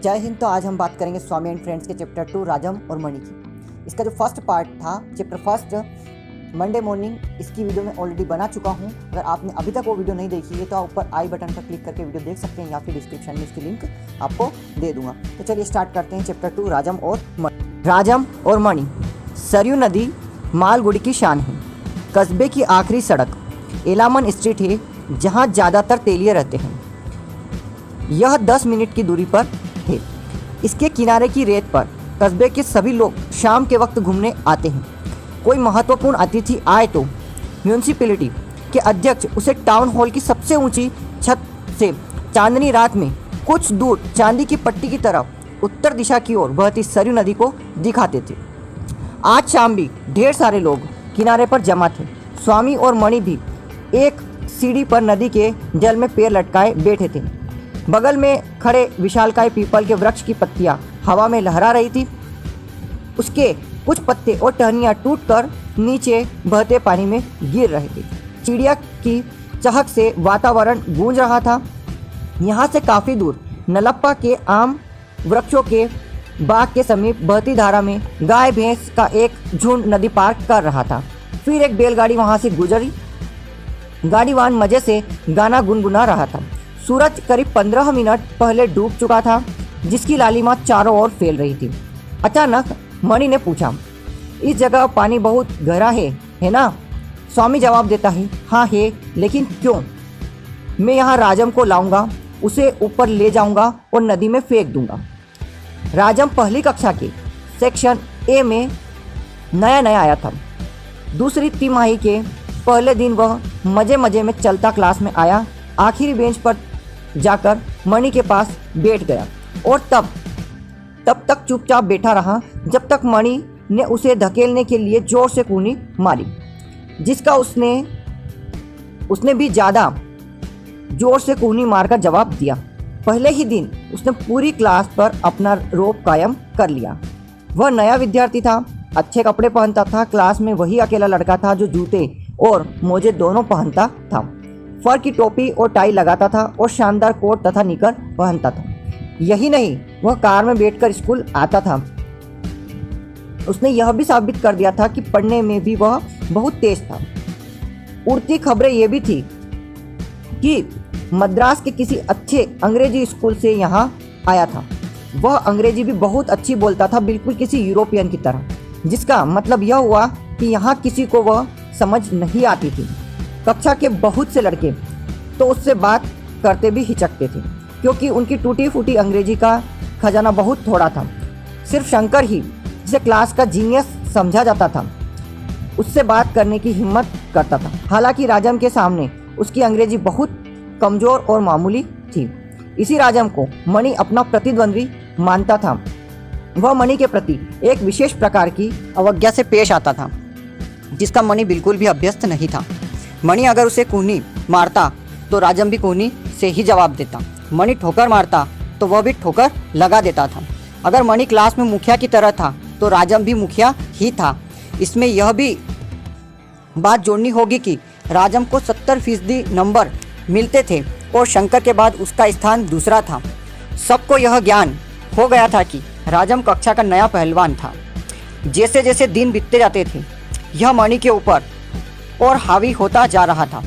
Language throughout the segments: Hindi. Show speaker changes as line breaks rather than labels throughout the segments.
जय हिंद। तो आज हम बात करेंगे स्वामी एंड फ्रेंड्स के चैप्टर 2 राजम और मणि की। इसका जो फर्स्ट पार्ट था चैप्टर फर्स्ट मंडे मॉर्निंग, इसकी वीडियो मैं ऑलरेडी बना चुका हूं। अगर आपने अभी तक वो वीडियो नहीं देखी है तो आप ऊपर आई बटन पर क्लिक करके वीडियो देख सकते हैं या फिर डिस्क्रिप्शन में इसकी लिंक आपको दे दूंगा। तो चलिए स्टार्ट करते हैं चैप्टर 2 राजम और मणि। राजम और मणि। सरयू नदी मालगुड़ी की शान है। कस्बे की आखिरी सड़क एलामन स्ट्रीट है जहाँ ज़्यादातर तेलिए रहते हैं। यह 10 मिनट की दूरी पर है। इसके किनारे की रेत पर कस्बे के सभी लोग शाम के वक्त घूमने आते हैं। कोई महत्वपूर्ण अतिथि आए तो म्यूनिसिपैलिटी के अध्यक्ष उसे टाउन हॉल की सबसे ऊंची छत से चांदनी रात में कुछ दूर चांदी की पट्टी की तरफ उत्तर दिशा की ओर बहती सरयू नदी को दिखाते थे। आज शाम भी ढेर सारे लोग किनारे पर जमा थे। स्वामी और मणि भी एक सीढ़ी पर नदी के जल में पैर लटकाए बैठे थे। बगल में खड़े विशालकाय पीपल के वृक्ष की पत्तियां हवा में लहरा रही थी। उसके कुछ पत्ते और टहनियाँ टूटकर नीचे बहते पानी में गिर रहे थे। चिड़िया की चहक से वातावरण गूंज रहा था। यहाँ से काफ़ी दूर नलप्पा के आम वृक्षों के बाग के समीप बहती धारा में गाय भैंस का एक झुंड नदी पार कर रहा था। फिर एक बैलगाड़ी वहाँ से गुजरी। गाड़ीवान मज़े से गाना गुनगुना रहा था। सूरज करीब 15 मिनट पहले डूब चुका था, जिसकी लालिमा चारों ओर फैल रही थी। अचानक मणि ने पूछा, इस जगह पानी बहुत गहरा है ना? स्वामी जवाब देता है, हाँ है, लेकिन क्यों? मैं यहाँ राजम को लाऊंगा, उसे ऊपर ले जाऊंगा और नदी में फेंक दूंगा। राजम पहली कक्षा के सेक्शन ए में नया आया था। दूसरी तिमाही के पहले दिन वह मज़े में चलता क्लास में आया। आखिरी बेंच पर जाकर मणि के पास बैठ गया और तब तक चुपचाप बैठा रहा जब तक मणि ने उसे धकेलने के लिए जोर से कूनी मारी, जिसका उसने भी ज़्यादा जोर से कूनी मारकर जवाब दिया। पहले ही दिन उसने पूरी क्लास पर अपना रौब कायम कर लिया। वह नया विद्यार्थी था, अच्छे कपड़े पहनता था। क्लास में वही अकेला लड़का था जो जूते और मोजे दोनों पहनता था, फर की टोपी और टाई लगाता था और शानदार कोट तथा निकर पहनता था। यही नहीं, वह कार में बैठकर स्कूल आता था। उसने यह भी साबित कर दिया था कि पढ़ने में भी वह बहुत तेज था। उड़ती खबरें ये भी थी कि मद्रास के किसी अच्छे अंग्रेजी स्कूल से यहाँ आया था। वह अंग्रेजी भी बहुत अच्छी बोलता था, बिल्कुल किसी यूरोपियन की तरह, जिसका मतलब यह हुआ कि यहाँ किसी को वह समझ नहीं आती थी। कक्षा के बहुत से लड़के तो उससे बात करते भी हिचकते थे, क्योंकि उनकी टूटी फूटी अंग्रेजी का खजाना बहुत थोड़ा था। सिर्फ शंकर ही, जिसे क्लास का जीनियस समझा जाता था, उससे बात करने की हिम्मत करता था। हालांकि राजम के सामने उसकी अंग्रेजी बहुत कमज़ोर और मामूली थी। इसी राजम को मणि अपना प्रतिद्वंद्वी मानता था। वह मणि के प्रति एक विशेष प्रकार की अवज्ञा से पेश आता था, जिसका मणि बिल्कुल भी अभ्यस्त नहीं था। मणि अगर उसे कूनी मारता तो राजम भी कूनी से ही जवाब देता। मणि ठोकर मारता तो वह भी ठोकर लगा देता था। अगर मणि क्लास में मुखिया की तरह था तो राजम भी मुखिया ही था। इसमें यह भी बात जोड़नी होगी कि राजम को 70% नंबर मिलते थे और शंकर के बाद उसका स्थान दूसरा था। सबको यह ज्ञान हो गया था कि राजम कक्षा का नया पहलवान था। जैसे जैसे दिन बीतते जाते थे, यह मणि के ऊपर और हावी होता जा रहा था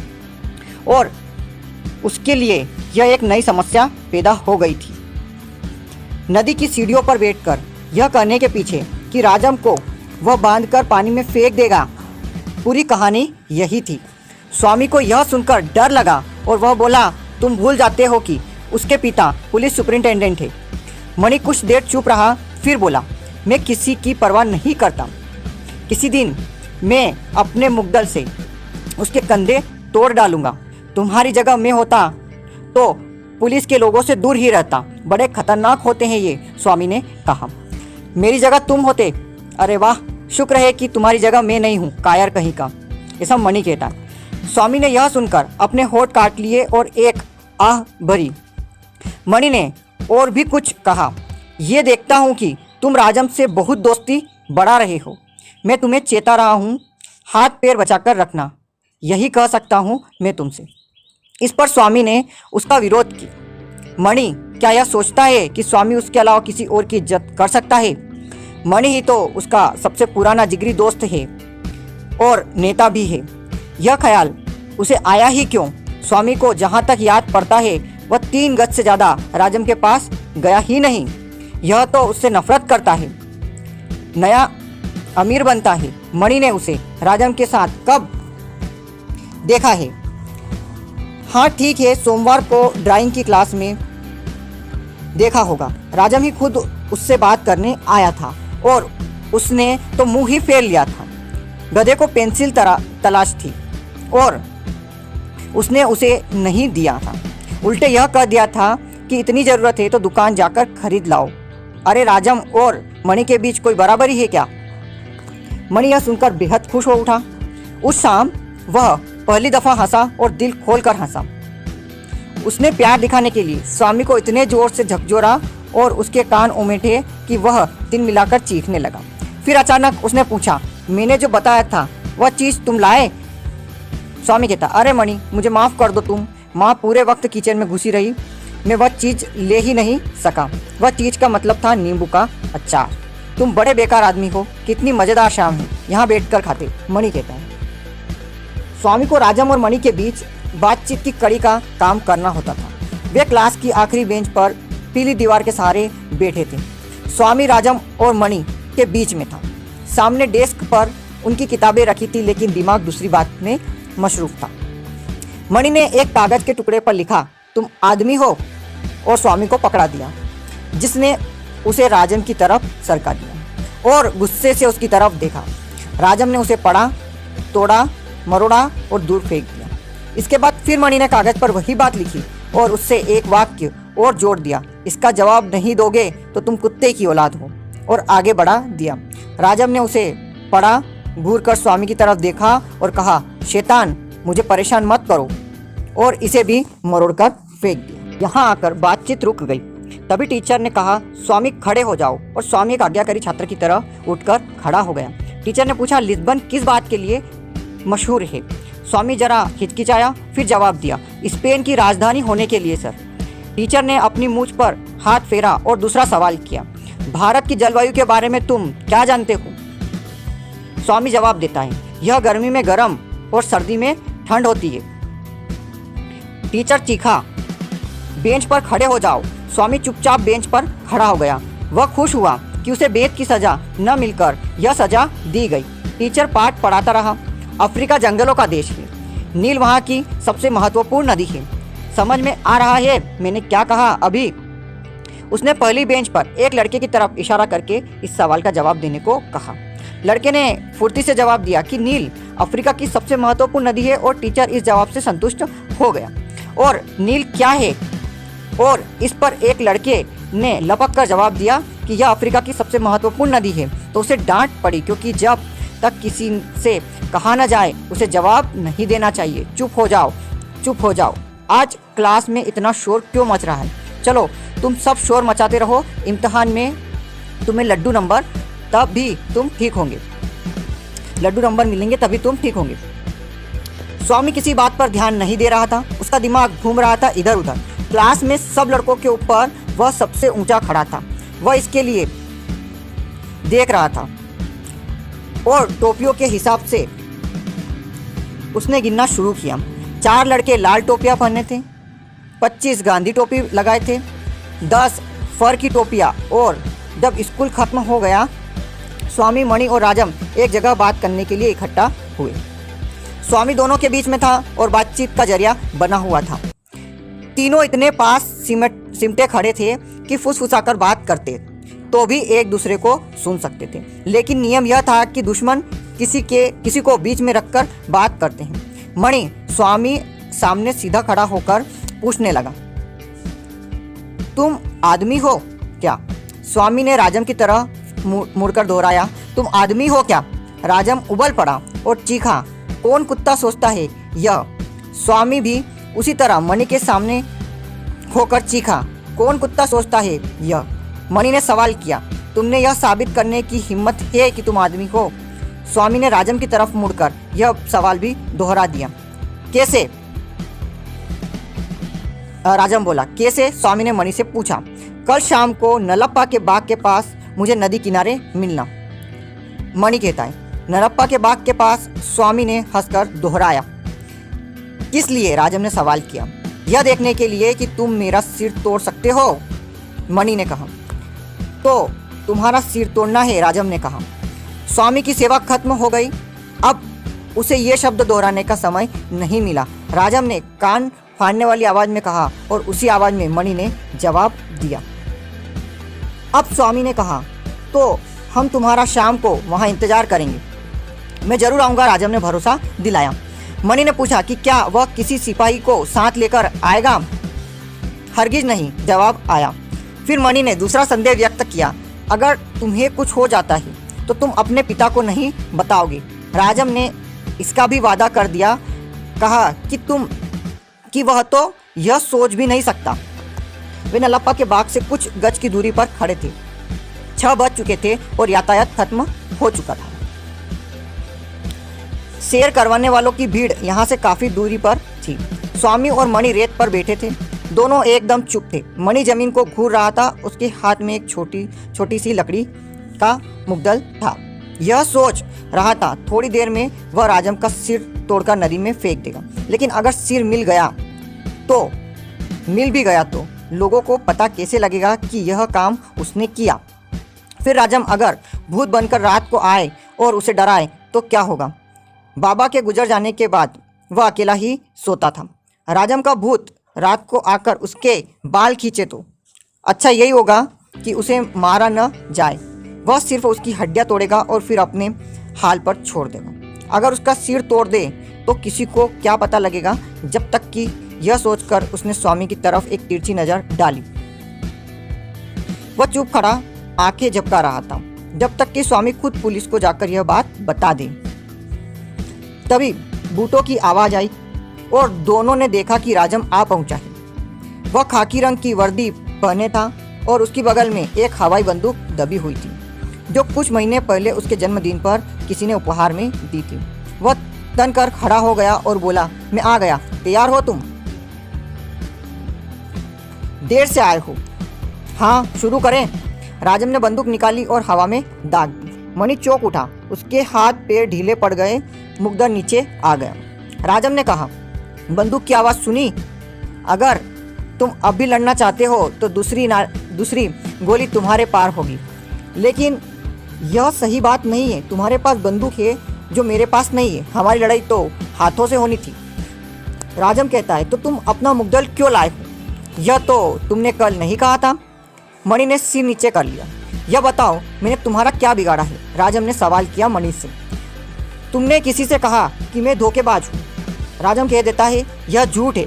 और उसके लिए यह एक नई समस्या पैदा हो गई थी। नदी की सीढ़ियों पर बैठकर यह कहने के पीछे कि राजम को वह बांधकर पानी में फेंक देगा, पूरी कहानी यही थी। स्वामी को यह सुनकर डर लगा और वह बोला, तुम भूल जाते हो कि उसके पिता पुलिस सुपरिंटेंडेंट है। मणि कुछ देर चुप रहा, फिर बोला, मैं किसी की परवाह नहीं करता। किसी दिन मैं अपने मुद्दल से उसके कंधे तोड़ डालूंगा। तुम्हारी जगह मैं होता तो पुलिस के लोगों से दूर ही रहता। बड़े खतरनाक होते हैं ये, स्वामी ने कहा। मेरी जगह तुम होते? अरे वाह, शुक्र है कि तुम्हारी जगह मैं नहीं हूँ, कायर कहीं का, ऐसा मणि कहता। स्वामी ने यह सुनकर अपने होठ काट लिए और एक आह भरी। मणि ने और भी कुछ कहा, ये देखता हूँ कि तुम राजम से बहुत दोस्ती बढ़ा रहे हो। मैं तुम्हें चेता रहा हूँ, हाथ पैर बचाकर रखना, यही कह सकता हूँ मैं तुमसे। इस पर स्वामी ने उसका विरोध किया। मणि क्या यह सोचता है कि स्वामी उसके अलावा किसी और की इज्जत कर सकता है? मणि ही तो उसका सबसे पुराना जिगरी दोस्त है और नेता भी है। यह ख्याल उसे आया ही क्यों? स्वामी को जहाँ तक याद पड़ता है वह 3 गज से ज़्यादा राजम के पास गया ही नहीं। यह तो उससे नफरत करता है, नया अमीर बनता है। मणि ने उसे राजम के साथ कब देखा है? हाँ ठीक है, सोमवार को ड्राइंग की क्लास में देखा होगा। राजम ही खुद उससे बात करने आया था और उसने तो मुंह ही फेर लिया था। गधे को पेंसिल तलाश थी और उसने उसे नहीं दिया था। उल्टे यह कह दिया था कि इतनी ज़रूरत है तो दुकान जाकर खरीद लाओ। अरे राजम और मणि के बीच कोई बराबरी है क्या? मणि यह सुनकर बेहद खुश हो उठा। उस शाम वह पहली दफ़ा हंसा और दिल खोलकर हंसा। उसने प्यार दिखाने के लिए स्वामी को इतने जोर से झकझोरा और उसके कान उमेटे कि वह दिन मिलाकर चीखने लगा। फिर अचानक उसने पूछा, मैंने जो बताया था वह चीज़ तुम लाए? स्वामी कहता, अरे मणि मुझे माफ़ कर दो, तुम माँ पूरे वक्त किचन में घुसी रही, मैं वह चीज़ ले ही नहीं सका। वह चीज़ का मतलब था नींबू का अचार। तुम बड़े बेकार आदमी हो, कितनी मज़ेदार शाम है, यहाँ बैठकर खाते, मणि कहता है। स्वामी को राजम और मणि के बीच बातचीत की कड़ी का काम करना होता था। वे क्लास की आखिरी बेंच पर पीली दीवार के सहारे बैठे थे। स्वामी राजम और मणि के बीच में था। सामने डेस्क पर उनकी किताबें रखी थी, लेकिन दिमाग दूसरी बात में मशरूफ था। मणि ने एक कागज के टुकड़े पर लिखा, तुम आदमी हो, और स्वामी को पकड़ा दिया, जिसने उसे राजम की तरफ सरका दिया और गुस्से से उसकी तरफ देखा। राजम ने उसे पढ़ा, तोड़ा, मरोड़ा और दूर फेंक दिया। इसके बाद फिर मणि ने कागज पर वही बात लिखी और उससे एक वाक्य और जोड़ दिया, इसका जवाब नहीं दोगे तो तुम कुत्ते की औलाद हो, और आगे बढ़ा दिया। राजम ने उसे पढ़ा, घूर कर स्वामी की तरफ देखा और कहा, शैतान मुझे परेशान मत करो, और इसे भी मरोड़कर फेंक दिया। यहाँ आकर बातचीत रुक गई। तभी टीचर ने कहा, स्वामी खड़े हो जाओ, और स्वामी एक आज्ञाकारी छात्र की तरह उठकर खड़ा हो गया। टीचर ने पूछा, लिस्बन किस बात के लिए मशहूर है? स्वामी जरा हिचकिचाया, फिर जवाब दिया, स्पेन की राजधानी होने के लिए सर। टीचर ने अपनी मूंछ पर हाथ फेरा और दूसरा सवाल किया, भारत की जलवायु के बारे में तुम क्या जानते हो? स्वामी जवाब देता है, यह गर्मी में गर्म और सर्दी में ठंड होती है। टीचर चीखा, बेंच पर खड़े हो जाओ। स्वामी चुपचाप बेंच पर खड़ा हो गया। वह खुश हुआ कि उसे बेत की सजा न मिलकर यह सजा दी गई। टीचर पाठ पढ़ाता रहा। अफ्रीका जंगलों का देश है, नील वहाँ की सबसे महत्वपूर्ण नदी है। समझ में आ रहा है मैंने क्या कहा अभी? उसने पहली बेंच पर एक लड़के की तरफ इशारा करके इस सवाल का जवाब देने को कहा। लड़के ने फुर्ती से जवाब दिया कि नील अफ्रीका की सबसे महत्वपूर्ण नदी है, और टीचर इस जवाब से संतुष्ट हो गया। और नील क्या है? और इस पर एक लड़के ने लपक कर जवाब दिया कि यह अफ्रीका की सबसे महत्वपूर्ण नदी है। तो उसे डांट पड़ी, क्योंकि जब तक किसी से कहा न जाए उसे जवाब नहीं देना चाहिए। चुप हो जाओ, चुप हो जाओ। आज क्लास में इतना शोर क्यों मच रहा है? चलो तुम सब शोर मचाते रहो, इम्तिहान में तुम्हें लड्डू नंबर तब भी तुम ठीक होंगे, लड्डू नंबर मिलेंगे तभी तुम ठीक होंगे। स्वामी किसी बात पर ध्यान नहीं दे रहा था। उसका दिमाग घूम रहा था इधर उधर। क्लास में सब लड़कों के ऊपर वह सबसे ऊंचा खड़ा था। वह इसके लिए देख रहा था और टोपियों के हिसाब से उसने गिनना शुरू किया। 4 लड़के लाल टोपियां पहने थे, 25 गांधी टोपी लगाए थे, 10 फर की टोपियां। और जब स्कूल खत्म हो गया, स्वामी, मणि और राजम एक जगह बात करने के लिए इकट्ठा हुए। स्वामी दोनों के बीच में था और बातचीत का जरिया बना हुआ था। तीनों इतने पास सिमटे खड़े थे कि फुसफुसाकर बात करते तो भी एक दूसरे को सुन सकते थे, लेकिन नियम यह था कि दुश्मन किसी को बीच में रखकर बात करते हैं। मणि स्वामी सामने सीधा खड़ा होकर पूछने लगा, तुम आदमी हो क्या? स्वामी ने राजम की तरह मुड़कर दोहराया, तुम आदमी हो क्या? राजम उबल पड़ा और चीखा, कौन कुत्ता सोचता है यह? स्वामी भी उसी तरह मणि के सामने होकर चीखा, कौन कुत्ता सोचता है यह? मणि ने सवाल किया, तुमने यह साबित करने की हिम्मत है कि तुम आदमी हो? स्वामी ने राजम की तरफ मुड़कर यह सवाल भी दोहरा दिया, कैसे? राजम बोला। कैसे? स्वामी ने मणि से पूछा। कल शाम को नलप्पा के बाग के पास मुझे नदी किनारे मिलना। मणि कहता है नलप्पा के बाग के पास। स्वामी ने हंसकर दोहराया। किस लिए? राजम ने सवाल किया। यह देखने के लिए कि तुम मेरा सिर तोड़ सकते हो, मणि ने कहा। तो तुम्हारा सिर तोड़ना है? राजम ने कहा। स्वामी की सेवा खत्म हो गई, अब उसे ये शब्द दोहराने का समय नहीं मिला। राजम ने कान फाड़ने वाली आवाज में कहा और उसी आवाज में मणि ने जवाब दिया। अब स्वामी ने कहा, तो हम तुम्हारा शाम को वहाँ इंतजार करेंगे। मैं जरूर आऊँगा, राजम ने भरोसा दिलाया। मणि ने पूछा कि क्या वह किसी सिपाही को साथ लेकर आएगा? हरगिज नहीं, जवाब आया। फिर मणि ने दूसरा संदेह व्यक्त किया। अगर तुम्हें कुछ हो जाता है तो तुम अपने पिता को नहीं बताओगे। राजम ने इसका भी वादा कर दिया। कहा कि वह तो यह सोच भी नहीं सकता। वे नलप्पा के बाग से कुछ गज की दूरी पर खड़े थे। 6 बज चुके थे और यातायात खत्म हो चुका था। सैर करवाने वालों की भीड़ यहाँ से काफी दूरी पर थी। स्वामी और मणि रेत पर बैठे थे। दोनों एकदम चुप थे। मणि जमीन को घूर रहा था। उसके हाथ में एक छोटी सी लकड़ी का मुग्दल था। यह सोच रहा था थोड़ी देर में वह राजम का सिर तोड़कर नदी में फेंक देगा। लेकिन अगर सिर मिल भी गया तो लोगों को पता कैसे लगेगा कि यह काम उसने किया? फिर राजम अगर भूत बनकर रात को आए और उसे डराए तो क्या होगा? बाबा के गुजर जाने के बाद वह अकेला ही सोता था। राजम का भूत रात को आकर उसके बाल खींचे तो अच्छा यही होगा कि उसे मारा न जाए। वह सिर्फ उसकी हड्डियां तोड़ेगा और फिर अपने हाल पर छोड़ देगा। अगर उसका सिर तोड़ दे तो किसी को क्या पता लगेगा? जब तक कि यह सोचकर उसने स्वामी की तरफ एक तिरछी नजर डाली। वह चुप खड़ा आंखें झपका रहा था जब तक कि स्वामी खुद पुलिस को जाकर यह बात बता दे। तभी बूटों की आवाज आई और दोनों ने देखा कि राजम आ पहुंचा है। वह खाकी रंग की वर्दी पहने था और उसकी बगल में एक हवाई बंदूक दबी हुई थी जो कुछ महीने पहले उसके जन्मदिन पर किसी ने उपहार में दी थी। वह तन कर खड़ा हो गया और बोला, मैं आ गया, तैयार हो तुम? देर से आए हो? हाँ, शुरू करें। राजम ने बंदूक निकाली और हवा में दाग दी। मणि चौंक उठा। उसके हाथ पैर ढीले पड़ गए। मुग्दर नीचे आ गया। राजम ने कहा, बंदूक की आवाज़ सुनी? अगर तुम अब भी लड़ना चाहते हो तो दूसरी गोली तुम्हारे पार होगी। लेकिन यह सही बात नहीं है। तुम्हारे पास बंदूक है जो मेरे पास नहीं है। हमारी लड़ाई तो हाथों से होनी थी। राजम कहता है, तो तुम अपना मुग्दल क्यों लाए हो? यह तो तुमने कल नहीं कहा था। मणि ने सिर नीचे कर लिया। यह बताओ, मैंने तुम्हारा क्या बिगाड़ा है? राजम ने सवाल किया मणि से। तुमने किसी से कहा कि मैं धोखेबाज हूँ। राजम कह देता है, यह झूठ है।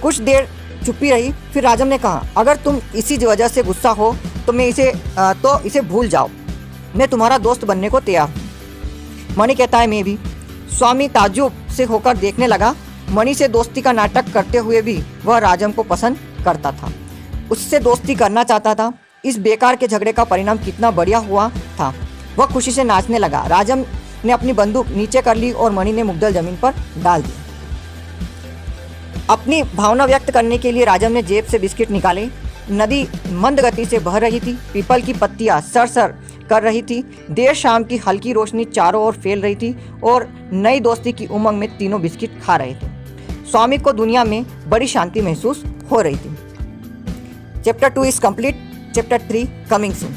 कुछ देर चुप्पी रही। फिर राजम ने कहा, अगर तुम इसी वजह से गुस्सा हो तो इसे भूल जाओ। मैं तुम्हारा दोस्त बनने को तैयार हूँ। मणि कहता है, मैं भी। स्वामी ताज्जुब से होकर देखने लगा। मणि से दोस्ती का नाटक करते हुए भी वह राजम को पसंद करता था, उससे दोस्ती करना चाहता था। इस बेकार के झगड़े का परिणाम कितना बढ़िया हुआ था। वह खुशी से नाचने लगा। राजम ने अपनी बंदूक नीचे कर ली और मणि ने मुग्दल जमीन पर डाल दिया। अपनी भावना व्यक्त करने के लिए राजम ने जेब से बिस्किट निकाले। नदी मंद गति से बह रही थी। पीपल की पत्तियां सरसर कर रही थी। देर शाम की हल्की रोशनी चारों ओर फैल रही थी और नई दोस्ती की उमंग में तीनों बिस्किट खा रहे थे। स्वामी को दुनिया में बड़ी शांति महसूस हो रही थी। Chapter 2 is complete. Chapter 3 coming soon.